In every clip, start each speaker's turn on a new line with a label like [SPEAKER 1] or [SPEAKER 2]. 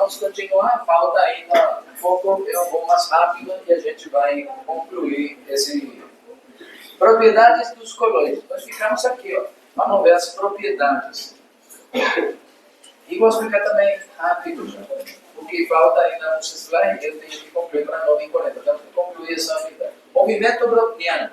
[SPEAKER 1] vamos continuar, falta ainda um pouco, eu vou mais rápido e a gente vai concluir esse... Propriedades dos colóides. Nós ficamos aqui, ó. Vamos ver as propriedades. E vou explicar também rápido, porque falta ainda um slide, eu tenho que concluir para 9h40, temos que concluir essa unidade. Movimento browniano.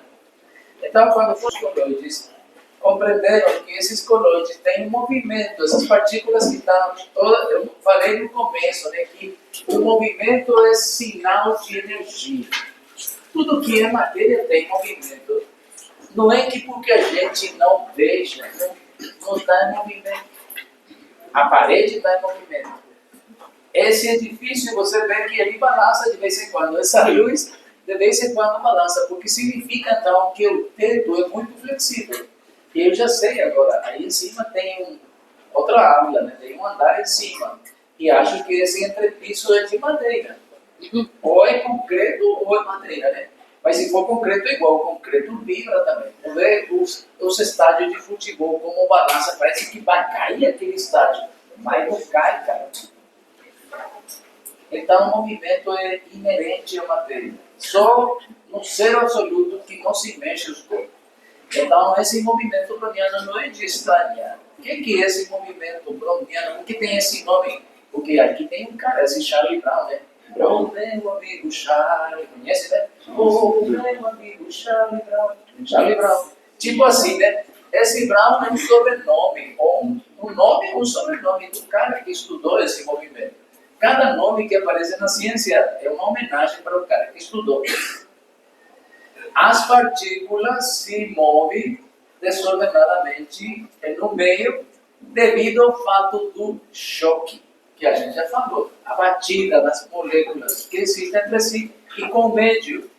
[SPEAKER 1] Então, quando for os colóides, compreenderam que esses colóides têm um movimento, essas partículas que estão todas, eu falei no começo, né, que o movimento é sinal de energia. Tudo que é matéria tem movimento. Não é que porque a gente não veja, não está em movimento. A parede está em movimento. Esse edifício, você vê que ele balança de vez em quando. Essa luz, de vez em quando, balança, porque significa, então, que o teto é muito flexível. E eu já sei agora, aí em cima tem outra aula, né? Tem um andar em cima. E acho que esse entrepiso é de madeira. Ou é concreto ou é madeira, né? Mas se for concreto é igual, o concreto vibra também. Vê os estádios de futebol, como balança, parece que vai cair aquele estádio. Mas não cai, cara. Então o movimento é inerente à matéria. Só no ser absoluto que não se mexe os corpos. Então esse movimento browniano não é de estranhar. O que é esse movimento browniano? Por que tem esse nome? Porque aqui tem um cara, esse Charlie Brown, né? Oh, meu amigo Charlie, conhece, né? Oh, meu amigo Charlie Brown. Charlie Brown. Tipo assim, né? Esse Brown é um sobrenome, ou um nome ou um sobrenome do cara que estudou esse movimento. Cada nome que aparece na ciência é uma homenagem para o cara que estudou. As partículas se movem desordenadamente no meio devido ao fato do choque, que a gente já falou, a batida das moléculas que existem entre si e com o médio.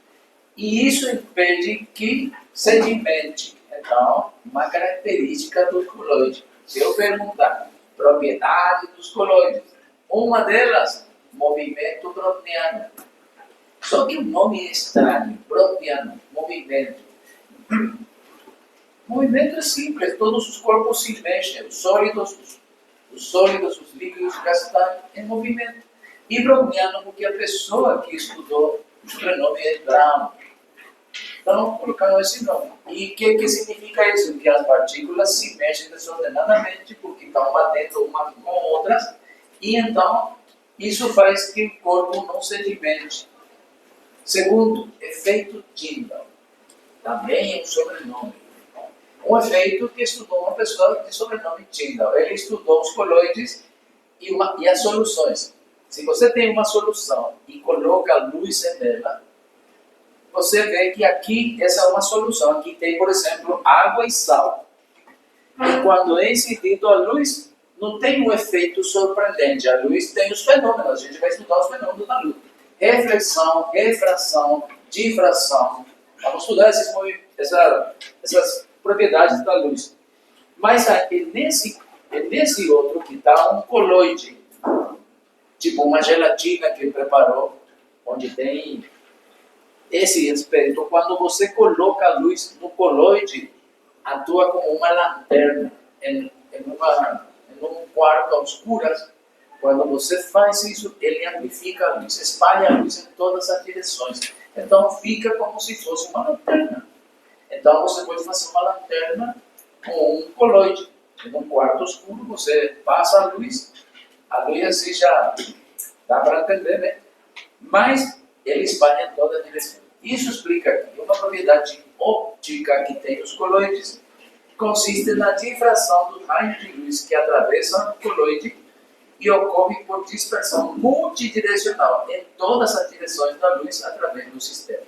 [SPEAKER 1] E isso impede que sedimente. Então, uma característica do colóide. Se eu perguntar propriedade dos colóides, uma delas, movimento browniano. Só que o nome é estranho, browniano, movimento. Movimento é simples, todos os corpos se mexem, os sólidos, os líquidos já estão em movimento. E browniano, porque a pessoa que estudou, o sobrenome é Brown. Então, colocando esse nome. E o que significa isso? Que as partículas se mexem desordenadamente, porque estão batendo umas com outras, e então, isso faz que o corpo não sedimente. Segundo, efeito Tyndall. Também é um sobrenome. Um efeito que estudou uma pessoa de sobrenome Tyndall. Ele estudou os colóides e as soluções. Se você tem uma solução e coloca luz nela, você vê que aqui essa é uma solução. Aqui tem, por exemplo, água e sal. E quando é incidido a luz, não tem um efeito surpreendente. A luz tem os fenômenos. A gente vai estudar os fenômenos da luz. Reflexão, refração, difração. Vamos estudar essas propriedades da luz. Mas nesse outro que está um coloide, tipo uma gelatina que ele preparou, onde tem esse aspecto. Quando você coloca a luz no coloide, atua como uma lanterna em um quarto a oscuras. Quando você faz isso, ele amplifica a luz, espalha a luz em todas as direções. Então fica como se fosse uma lanterna. Então você pode fazer uma lanterna com um coloide. Em um quarto escuro, você passa a luz assim já dá para entender, né? Mas ele espalha em toda a direção. Isso explica que uma propriedade óptica que tem os coloides consiste na difração dos raios de luz que atravessam o coloide e ocorre por dispersão multidirecional em todas as direções da luz através do sistema.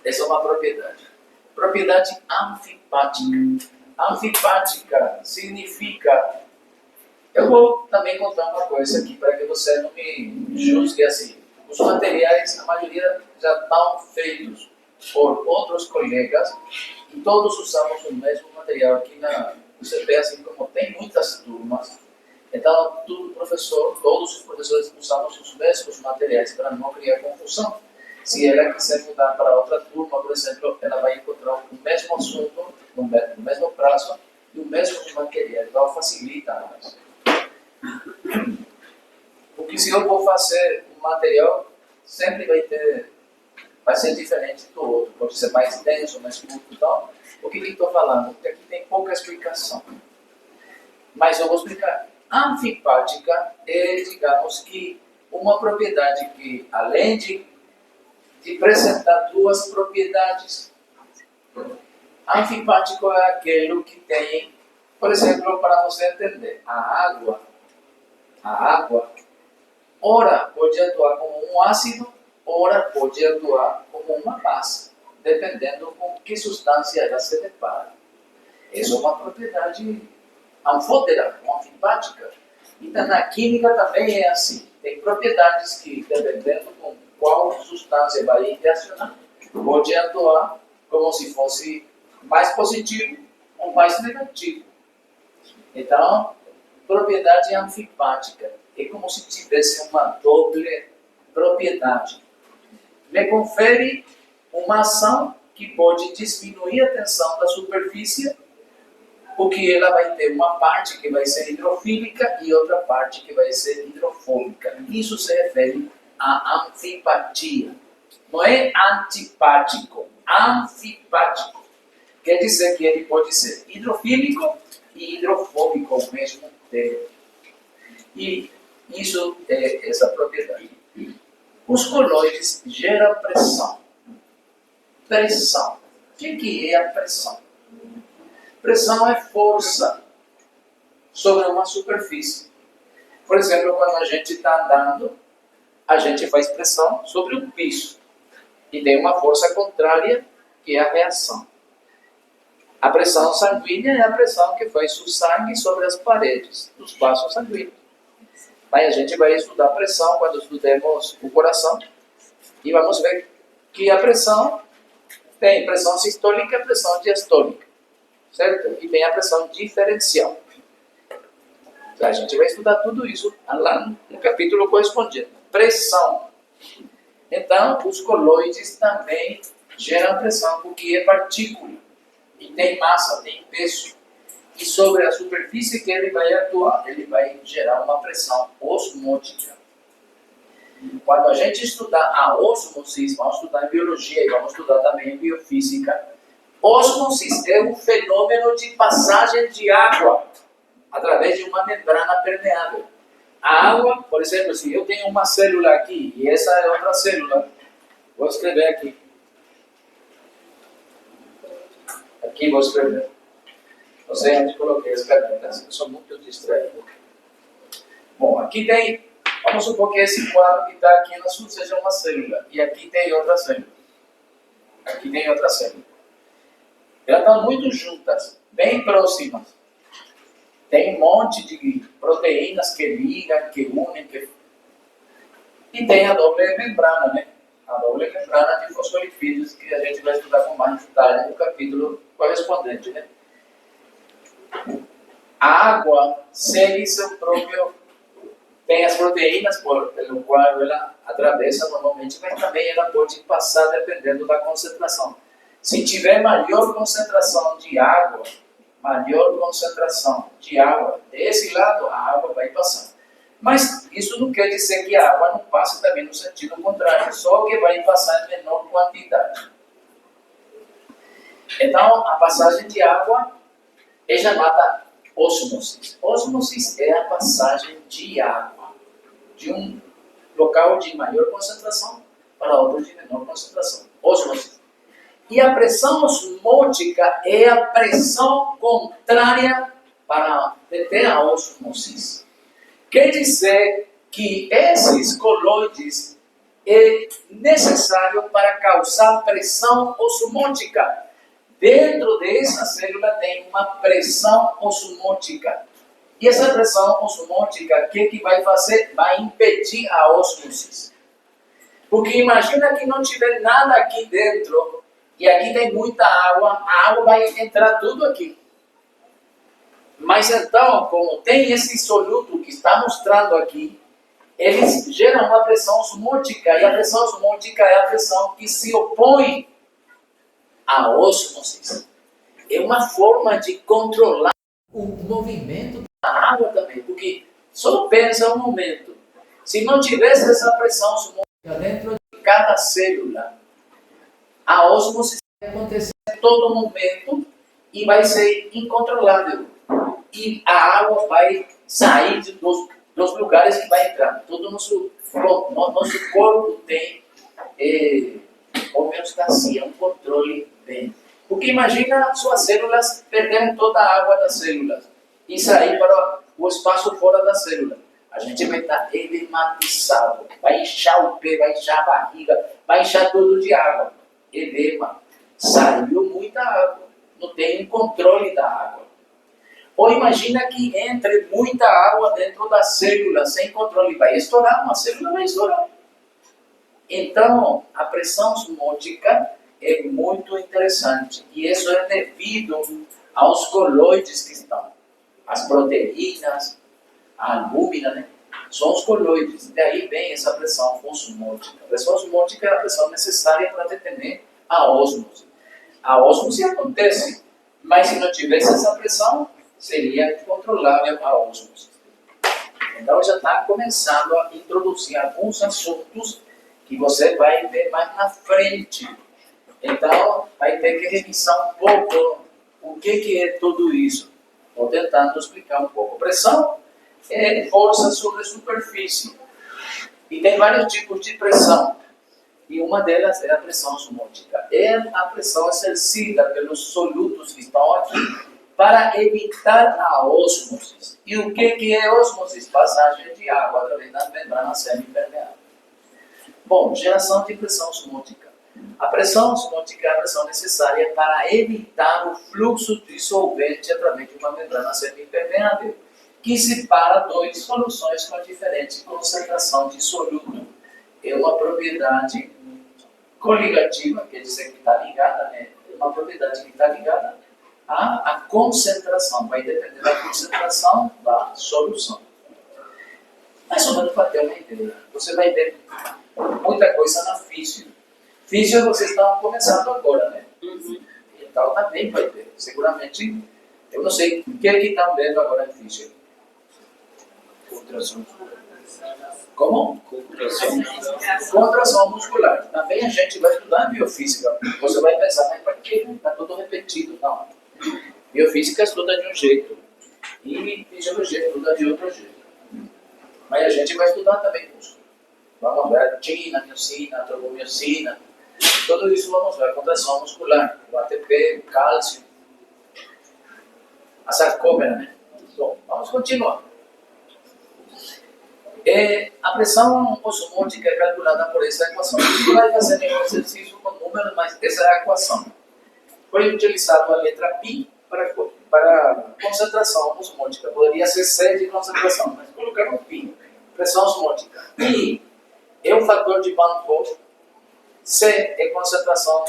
[SPEAKER 1] Essa é uma propriedade. Propriedade anfipática. Anfipática significa... Eu vou também contar uma coisa aqui para que você não me julgue assim. Os materiais, a maioria já estão feitos por outros colegas e todos usamos o mesmo material aqui você vê assim como tem muitas turmas. Então, todos os professores usamos os mesmos materiais para não criar confusão. Se ela quiser mudar para outra turma, por exemplo, ela vai encontrar o mesmo assunto, no mesmo prazo e o mesmo material. Então, facilita mais. Porque se eu vou fazer um material, sempre vai ser diferente do outro, pode ser mais denso, mais curto. Então, o que estou falando? Porque aqui tem pouca explicação. Mas eu vou explicar. Anfipática é, digamos que, uma propriedade que, além de apresentar duas propriedades, anfipático é aquele que tem, por exemplo, para você entender, a água, ora pode atuar como um ácido, ora pode atuar como uma base, dependendo com que substância ela se depara. Essa é uma propriedade anfótera, anfipática. Então, na química também é assim. Tem propriedades que, dependendo com qual substância vai reacionar, pode atuar como se fosse mais positivo ou mais negativo. Então, propriedade anfipática é como se tivesse uma doble propriedade. Me confere uma ação que pode diminuir a tensão da superfície, porque ela vai ter uma parte que vai ser hidrofílica e outra parte que vai ser hidrofóbica. Isso se refere à antipatia. Não é antipático, anfipático. Quer dizer que ele pode ser hidrofílico e hidrofóbico ao mesmo tempo. E isso é essa propriedade. Os coloides geram pressão. Pressão. O que é a pressão? Pressão é força sobre uma superfície. Por exemplo, quando a gente está andando, a gente faz pressão sobre o piso. E tem uma força contrária, que é a reação. A pressão sanguínea é a pressão que faz o sangue sobre as paredes dos vasos sanguíneos. Mas a gente vai estudar pressão quando estudemos o coração. E vamos ver que a pressão tem pressão sistólica e pressão diastólica. Certo? E tem a pressão diferencial. A gente vai estudar tudo isso lá no capítulo correspondente. Pressão. Então, os coloides também geram pressão, porque é partícula. E tem massa, tem peso. E sobre a superfície que ele vai atuar, ele vai gerar uma pressão osmótica. Quando a gente estudar a osmose, vamos estudar em biologia e vamos estudar também em biofísica. Osmose é um fenômeno de passagem de água através de uma membrana permeável. A água, por exemplo, se eu tenho uma célula aqui e essa é outra célula, vou escrever aqui. Aqui vou escrever. Não sei onde coloquei as canetas, eu sou muito distraído. Bom, aqui tem, vamos supor que esse quadro que está aqui no sul seja uma célula. E aqui tem outra célula. Aqui tem outra célula. Elas estão muito juntas, bem próximas. Tem um monte de proteínas que ligam, que unem. E tem a doble membrana, né? A doble membrana de fosfolipídios, que a gente vai estudar com mais detalhe no capítulo correspondente, né? A água segue seu próprio... Tem as proteínas pelo qual ela atravessa normalmente, mas também ela pode passar dependendo da concentração. Se tiver maior concentração de água desse lado, a água vai passar. Mas isso não quer dizer que a água não passe também no sentido contrário, só que vai passar em menor quantidade. Então, a passagem de água é chamada ósmose. Ósmose é a passagem de água de um local de maior concentração para outro de menor concentração. Ósmose. E a pressão osmótica é a pressão contrária para deter a ósmose. Quer dizer que esses coloides é necessário para causar pressão osmótica. Dentro dessa célula tem uma pressão osmótica. E essa pressão osmótica, o que vai fazer? Vai impedir a ósmose. Porque imagina que não tiver nada aqui dentro, e aqui tem muita água, a água vai entrar tudo aqui. Mas então, como tem esse soluto que está mostrando aqui, eles geram uma pressão osmótica, e a pressão osmótica é a pressão que se opõe à ósmose. É uma forma de controlar o movimento da água também, porque Só pensa um momento. Se não tivesse essa pressão osmótica dentro de cada célula, a osmose vai acontecer a todo momento e vai ser incontrolável. E a água vai sair dos lugares que vai entrar. Todo nosso corpo tem homeostasia, um controle bem. Porque imagina suas células perderem toda a água das células e sair para o espaço fora da célula. A gente vai estar edematizado, vai inchar o pé, vai inchar a barriga, vai inchar tudo de água. Edema. Saiu muita água, não tem um controle da água. Ou imagina que entre muita água dentro da célula, sem controle, vai estourar, uma célula vai estourar. Então, a pressão osmótica é muito interessante. E isso é devido aos coloides que estão. As proteínas, a albúmina, né? São os coloides. Daí vem essa pressão osmótica. A pressão osmótica é a pressão necessária para deter a ósmose. A ósmose acontece, mas se não tivesse essa pressão, seria controlável a ósmose. Então já está começando a introduzir alguns assuntos que você vai ver mais na frente. Então vai ter que revisar um pouco o que é tudo isso. Estou tentando explicar um pouco. Pressão é força sobre a superfície. E tem vários tipos de pressão. E uma delas é a pressão osmótica. É a pressão exercida pelos solutos que estão aqui para evitar a ósmose. E o que é ósmose? Passagem de água através da membrana semi-permeável. Bom, geração de pressão osmótica. A pressão osmótica é a pressão necessária para evitar o fluxo de solvente através de uma membrana semi-permeável, que separa duas soluções com diferente concentração de soluto. É uma propriedade coligativa, quer dizer que está ligada, né? É uma propriedade que está ligada à concentração, vai depender da concentração da solução. Mais ou menos para ter uma ideia. Você vai ver muita coisa na física. Física vocês estão começando agora, né? Então também vai ter. Seguramente, eu não sei o que estão vendo agora em física.
[SPEAKER 2] Contração.
[SPEAKER 1] Como?
[SPEAKER 2] Contração.
[SPEAKER 1] Contração muscular. Também a gente vai estudar biofísica. Você vai pensar, mas para quê? Está tudo repetido. Não. Biofísica estuda de um jeito. E fisiologia estuda de outro jeito. Mas a gente vai estudar também músculo. Vamos ver actina, miocina, tropomiocina. Tudo isso vamos ver. Contração muscular. O ATP, o cálcio. A sarcómera, né? Bom, vamos continuar. A pressão osmótica é calculada por essa equação. Você vai fazer nenhum exercício com números, mas essa é a equação. Foi utilizado a letra π para concentração osmótica. Poderia ser C de concentração, mas colocaram π. Pressão osmótica. I é o fator de Van Hoff. C é concentração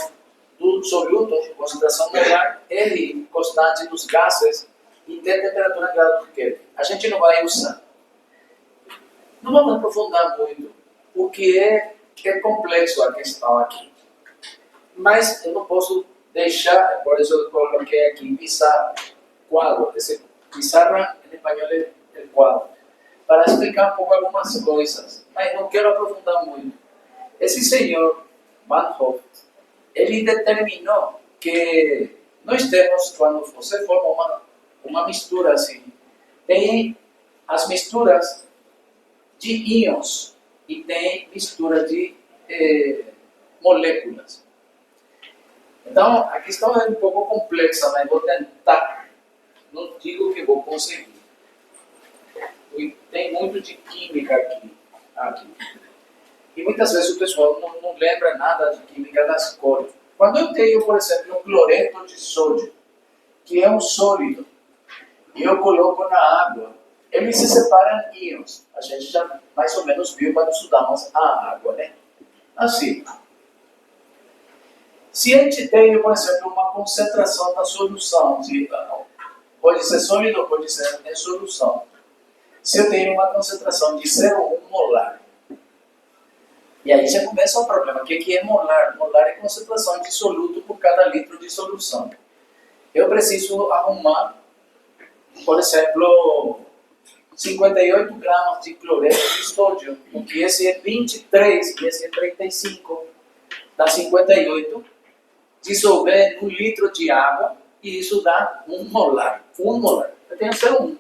[SPEAKER 1] do soluto, concentração molar. R, constante dos gases. E T, temperatura em grau por Kelvin. A gente não vai usar. Não vamos aprofundar muito, porque é complexo a questão aqui. Mas eu não posso deixar, por isso eu coloquei aqui pizarra, quadro. Pizarra em espanhol é quadro. Para explicar um pouco algumas coisas, mas não quero aprofundar muito. Esse senhor, Van Hoff, ele determinou que nós temos, quando você forma uma mistura assim, tem as misturas de íons e tem mistura de moléculas. Então, a questão é um pouco complexa, mas vou tentar. Não digo que vou conseguir. E tem muito de química aqui. E muitas vezes o pessoal não lembra nada de química das cores. Quando eu tenho, por exemplo, um cloreto de sódio, que é um sólido, e eu coloco na água, eles se separam em íons. A gente já mais ou menos viu quando estudamos a água, né? Assim. Se a gente tem, por exemplo, uma concentração da solução, pode ser sólido, pode ser em solução. Se eu tenho uma concentração de 0,1 molar, e aí já começa o problema. O que é molar? Molar é concentração de soluto por cada litro de solução. Eu preciso arrumar, por exemplo, 58 gramas de cloreto de sódio, porque esse é 23 e esse é 35, dá 58, dissolver em 1 litro de água e isso dá 1 molar. 1 molar. Eu tenho 0,1,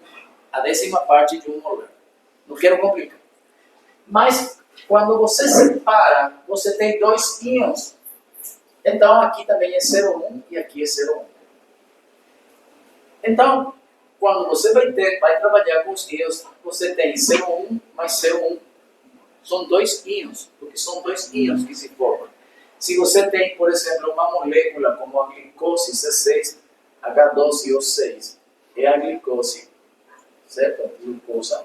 [SPEAKER 1] a 10ª parte de 1 molar. Não quero complicar. Mas quando você separa, você tem 2 íons. Então aqui também é 0,1 e aqui é 0,1. Então, quando você vai trabalhar com os íons, você tem 0,1 mais 0,1. São 2 íons, porque são 2 íons que se formam. Se você tem, por exemplo, uma molécula como a glicose C6H12O6, é a glicose, certo? A glucosa.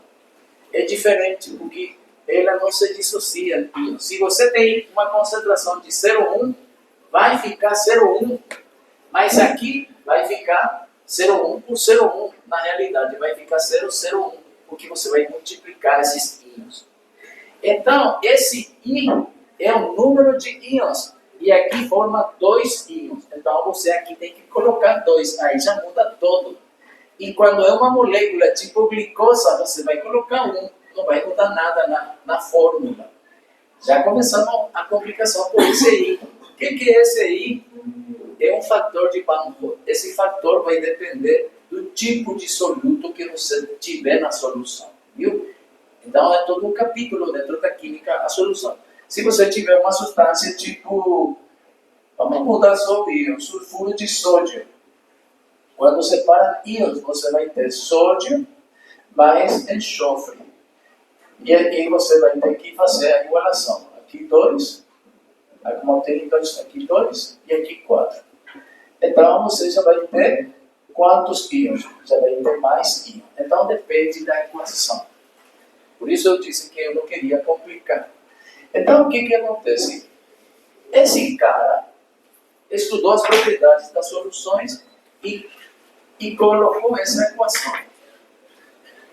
[SPEAKER 1] É diferente, porque ela não se dissocia em íons. Se você tem uma concentração de 0,1, vai ficar 0,1, mas aqui vai ficar 0,1 por 0,1. Na realidade, vai ficar 0,01, porque você vai multiplicar esses íons. Então, esse íon é o número de íons. E aqui forma 2 íons. Então, você aqui tem que colocar 2. Aí já muda todo. E quando é uma molécula tipo glicosa, você vai colocar 1. Não vai mudar nada na fórmula. Já começamos a complicação por esse I. O que é esse I? É um fator de Van Hoff. Esse fator vai depender do tipo de soluto que você tiver na solução. Viu? Então, é todo um capítulo dentro da química a solução. Se você tiver uma substância tipo, vamos mudar só o íon, sulfuro de sódio. Quando separa íons, você vai ter sódio mais enxofre. E aí você vai ter que fazer a igualação. Aqui 2, como tem 2, aqui 2 e aqui 4. Então, você já vai ter quantos íons? Já vai ter mais íons. Então, depende da equação. Por isso eu disse que eu não queria complicar. Então, o que acontece? Esse cara estudou as propriedades das soluções e colocou essa equação.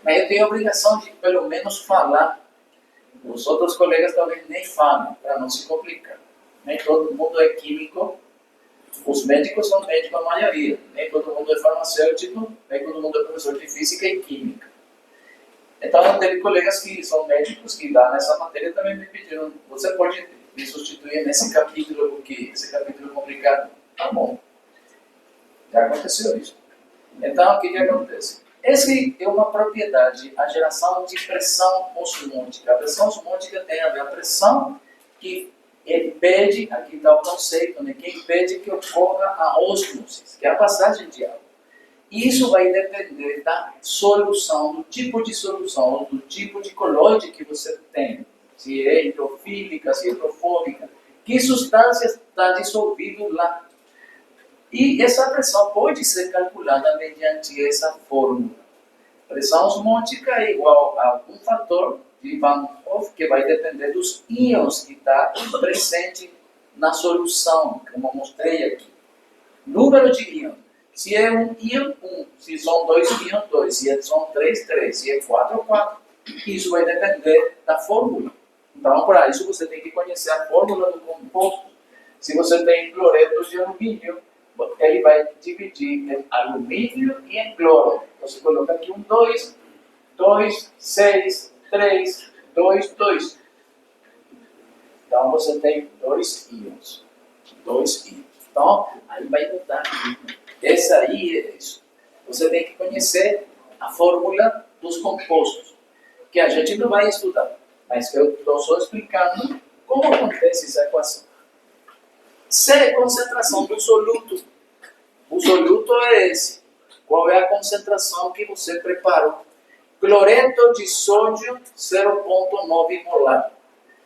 [SPEAKER 1] Mas eu tenho a obrigação de, pelo menos, falar. Os outros colegas talvez nem falam, para não se complicar. Nem todo mundo é químico. Os médicos são médicos a maioria. Nem todo mundo é farmacêutico, nem todo mundo é professor de física e química. Então, teve colegas que são médicos que dão nessa matéria também me pediram, você pode me substituir nesse capítulo, porque esse capítulo é complicado. Tá bom. Já aconteceu isso. Então, o que acontece? Essa é uma propriedade, a geração de pressão osmótica. A pressão osmótica tem a ver a pressão que impede, aqui está o conceito, né, que impede que ocorra a ósmose, que é a passagem de água. E isso vai depender da solução, do tipo de solução, do tipo de colóide que você tem. Se é hidrofílica, se é hidrofóbica, que substância está dissolvida lá. E essa pressão pode ser calculada mediante essa fórmula. Pressão osmótica é igual a um fator de Van Hoff, que vai depender dos íons que está presente na solução, como eu mostrei aqui. Número de íons. Se é um íon, 1. Se são 2 íons, 2. Se são 3, 3. Se é 4, 4. Isso vai depender da fórmula. Então, para isso, você tem que conhecer a fórmula do composto. Se você tem cloreto de alumínio, ele vai dividir em alumínio e em cloro. Você coloca aqui um 2, 2, 6, 3, 2, 2. Então, você tem 2 íons. 2 íons. Então, aí vai mudar. Esse aí é isso. Você tem que conhecer a fórmula dos compostos, que a gente não vai estudar, mas eu estou só explicando como acontece essa equação. C é a concentração do soluto. O soluto é esse. Qual é a concentração que você preparou? Cloreto de sódio, 0,9 molar.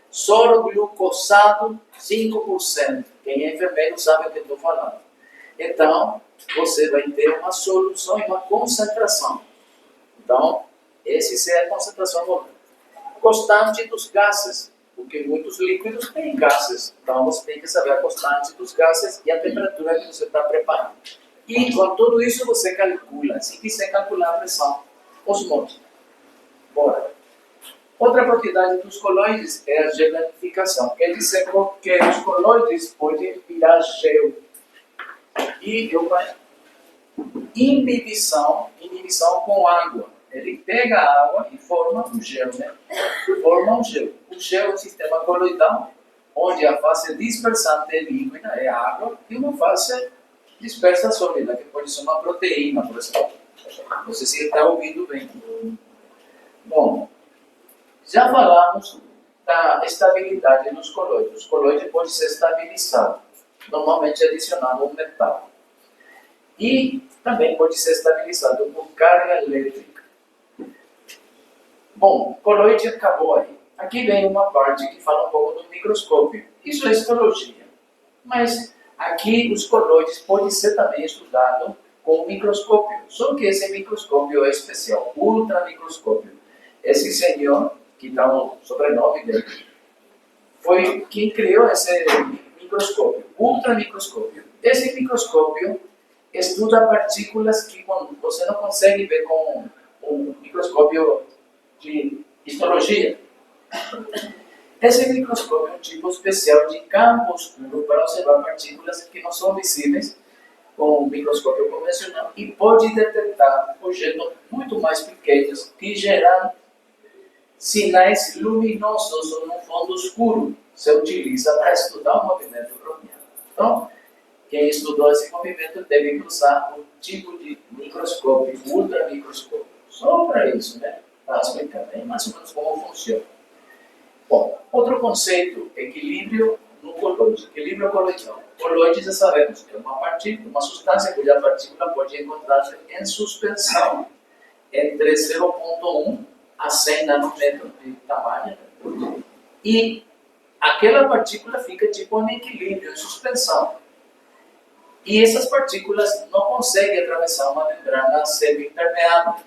[SPEAKER 1] Soro glucosado, 5%. Quem é enfermeiro sabe o que eu estou falando. Então, você vai ter uma solução e uma concentração. Então, esse é a concentração molar. Constante dos gases, porque muitos líquidos têm gases. Então, você tem que saber a constante dos gases e a temperatura que você está preparando. E com tudo isso, você calcula. Se quiser calcular a pressão osmótica. Bora. Outra propriedade dos coloides é a gelatificação. Quer dizer que os coloides podem virar gel. E inibição com água. ele pega a água e forma um gelo, né? Forma um gelo. O gelo é um sistema coloidal, onde a fase dispersante líquida é a água e uma fase dispersa sólida, que pode ser uma proteína, por exemplo. Não sei se está ouvindo bem. Bom, já falamos da estabilidade nos coloides. O coloide pode ser estabilizado, normalmente adicionado um metal. E também pode ser estabilizado por carga elétrica. Bom, o coloide acabou aí. Aqui vem uma parte que fala um pouco do microscópio. Isso é histologia. Mas aqui os coloides podem ser também estudados com o microscópio. Só que esse microscópio é especial, ultramicroscópio. Esse senhor, que dá o sobrenome dele, foi quem criou esse microscópio, ultramicroscópio. Esse microscópio estuda partículas que você não consegue ver com um microscópio de histologia. Esse microscópio é um tipo especial de campo escuro para observar partículas que não são visíveis com o microscópio convencional e pode detectar objetos muito mais pequenos que geram sinais luminosos no fundo escuro. Se utiliza para estudar o movimento browniano. Então, quem estudou esse movimento deve usar um tipo de microscópio, ultramicroscópio. Só para isso, né? Para explicar bem mais ou menos como funciona. Bom, outro conceito, equilíbrio no coloide. Equilíbrio coloidal. Coloide já sabemos que é uma partícula, uma substância cuja partícula pode encontrar-se em suspensão entre 0,1 a 100 nanômetros de tamanho. E aquela partícula fica tipo em equilíbrio, em suspensão. E essas partículas não conseguem atravessar uma membrana semi-impermeável.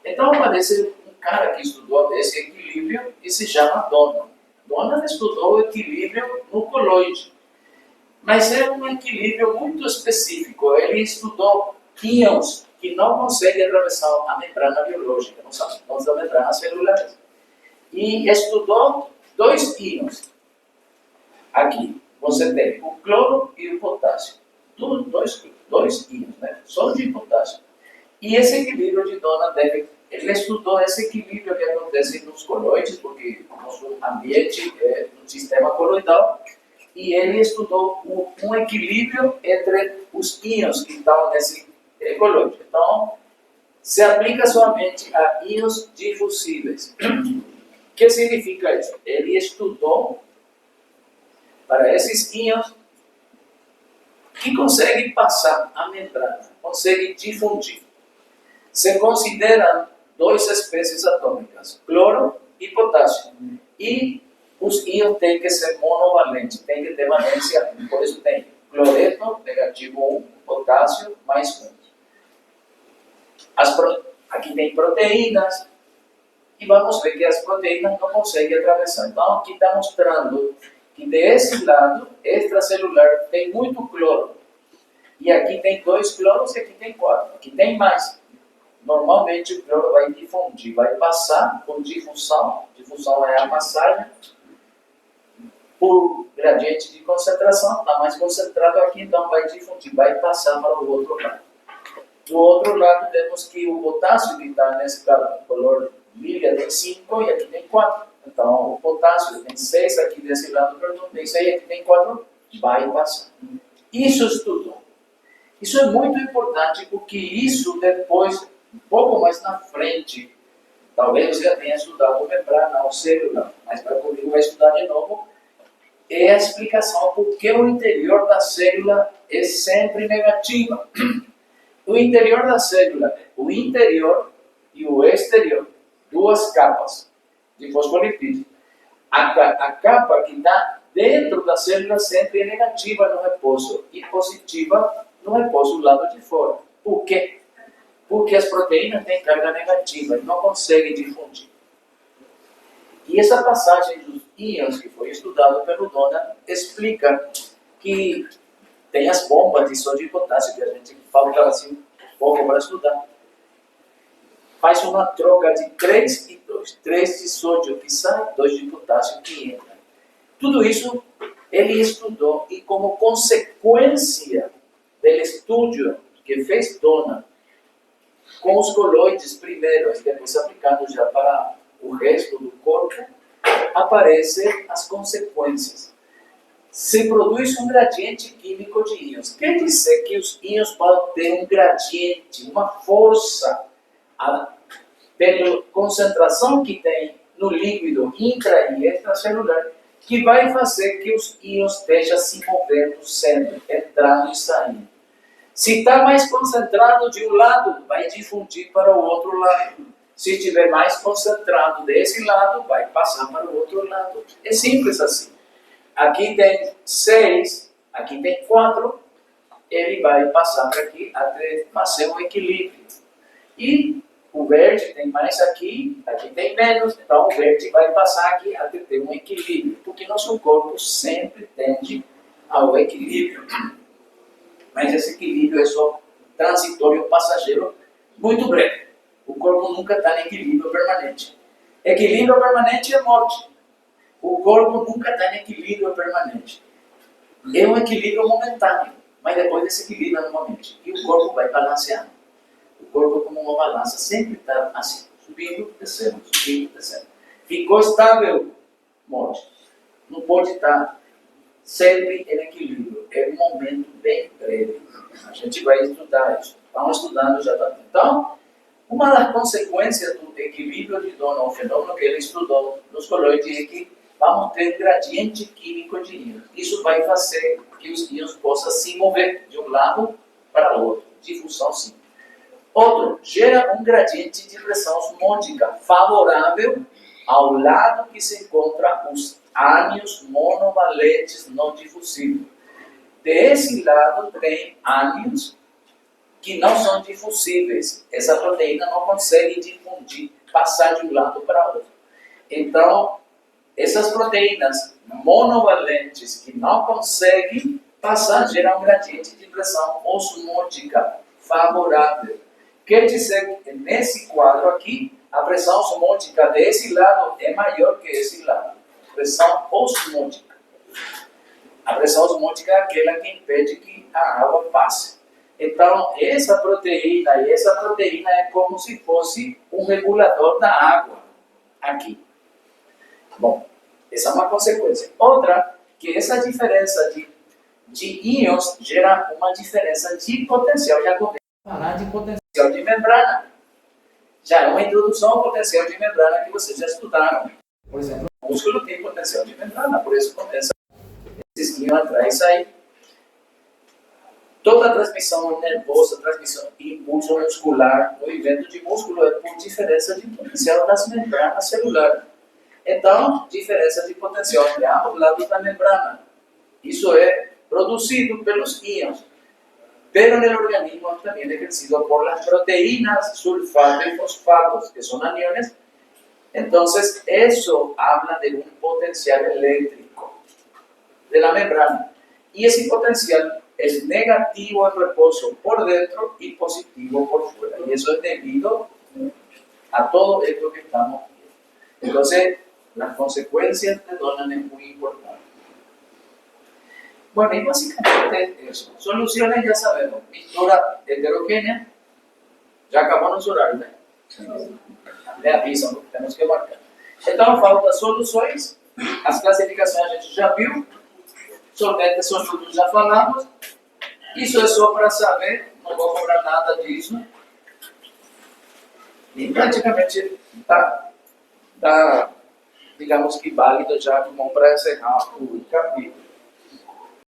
[SPEAKER 1] Então aparece um cara que estudou esse equilíbrio e se chama Donald. Donald estudou o equilíbrio no coloide. Mas é um equilíbrio muito específico. Ele estudou íons que não conseguem atravessar a membrana biológica, não são da membrana celular. E estudou dois íons. Aqui você tem o cloro e o potássio. Dois íons, né? Só de potássio. E esse equilíbrio de Donald, ele estudou esse equilíbrio que acontece nos coloides, porque o nosso ambiente é um sistema coloidal, e ele estudou um equilíbrio entre os íons que estão nesse coloide. Então, se aplica somente a íons difusíveis. O que significa isso? Ele estudou para esses íons que conseguem passar a membrana, conseguem difundir. Se consideram duas espécies atômicas, cloro e potássio. E os íons têm que ser monovalentes, têm que ter valência, por isso tem cloreto, negativo 1, potássio, mais 1. Aqui tem proteínas, e vamos ver que as proteínas não conseguem atravessar. Então, aqui está mostrando que desse lado extracelular tem muito cloro. E aqui tem 2 cloros e aqui tem 4. Aqui tem mais. Normalmente o cloro vai difundir, vai passar por difusão. Difusão é a passagem por gradiente de concentração. Está mais concentrado aqui, então vai difundir, vai passar para o outro lado. Do outro lado temos que o potássio, que está nesse color lilha, tem 5 e aqui tem 4. Então o potássio tem 6 aqui desse lado, perdão, tem 6 aqui tem 4, vai passar. Isso estudou. Isso é muito importante porque isso depois, um pouco mais na frente, talvez você já tenha estudado membrana ou célula, mas para comigo vai estudar de novo, é a explicação por que o interior da célula é sempre negativa. O interior da célula, o interior e o exterior, duas capas de fosfolipídio. A capa que está dentro da célula sempre é negativa no repouso e positiva no repouso do lado de fora. Por quê? Porque as proteínas têm carga negativa e não conseguem difundir. E essa passagem dos íons que foi estudado pelo Donald explica que tem as bombas de sódio e potássio que a gente falava assim um pouco para estudar. Faz uma troca de 3 e 2. 3 de sódio que sai, 2 de potássio que entra. Tudo isso ele estudou e como consequência do estudo que fez Donald com os coloides primeiro e depois aplicando já para o resto do corpo, aparecem as consequências. Se produz um gradiente químico de íons. Quer dizer que os íons podem ter um gradiente, uma força, pela concentração que tem no líquido intra e extracelular, que vai fazer que os íons estejam se movendo sempre, entrando e saindo. Se está mais concentrado de um lado, vai difundir para o outro lado. Se estiver mais concentrado desse lado, vai passar para o outro lado. É simples assim. Aqui tem 6, aqui tem 4, ele vai passar para aqui até fazer um equilíbrio. E o verde tem mais aqui, aqui tem menos, então o verde vai passar aqui até ter um equilíbrio, porque nosso corpo sempre tende ao equilíbrio. Mas esse equilíbrio é só transitório, passageiro, muito breve. O corpo nunca está em equilíbrio permanente. Equilíbrio permanente é morte. O corpo nunca está em equilíbrio permanente. É um equilíbrio momentâneo, mas depois desse equilíbrio novamente. E o corpo vai balanceando. O corpo, como uma balança, sempre está assim, subindo, descendo, subindo, descendo. Ficou estável, morte. Não pode estar sempre em equilíbrio. É um momento bem breve. A gente vai estudar isso. Estamos estudando já também. Então, uma das consequências do equilíbrio de Donon, o fenômeno que ele estudou nos coloides, é que vamos ter gradiente químico de íons. Isso vai fazer que os íons possam se mover de um lado para o outro. Difusão simples. Outro, gera um gradiente de pressão osmótica favorável ao lado que se encontra os ânions monovalentes não difusíveis. Desse lado tem ânions que não são difusíveis. Essa proteína não consegue difundir, passar de um lado para o outro. Então, essas proteínas monovalentes que não conseguem passar geram um gradiente de pressão osmótica favorável. Quer dizer que nesse quadro aqui, a pressão osmótica desse lado é maior que esse lado. Pressão osmótica. A pressão osmótica é aquela que impede que a água passe. Então, essa proteína é como se fosse um regulador da água aqui. Bom, essa é uma consequência. Outra, que essa diferença de íons gera uma diferença de potencial. Já começa a falar de potencial de membrana. Já é uma introdução ao potencial de membrana que vocês já estudaram. Por exemplo, o músculo tem potencial de membrana, por isso começa esses íons atrás e sair. Toda a transmissão nervosa, transmissão de impulso muscular, movimento de músculo é por diferença de potencial das membranas celulares. Então, diferença de potencial entre ambos lados da membrana. Isso é produzido pelos íons. Pero en el organismo también es ejercido por las proteínas sulfato y fosfatos, que son aniones. Entonces, eso habla de un potencial eléctrico de la membrana. Y ese potencial es negativo en reposo por dentro y positivo por fuera. Y eso es debido a todo esto que estamos viendo. Entonces, las consecuencias de Donan es muy importante. Bueno, y básicamente eso. Soluciones ya sabemos. Mixtura heterogénea. Ya acabó nuestro horario, ¿eh? Le avisan porque temos que marcar. Então, falta soluções. As classificações a gente já viu. Solventes solúveis já falamos. Isso é só para saber. Não vou cobrar nada disso. E praticamente está digamos que válido já como para encerrar o capítulo.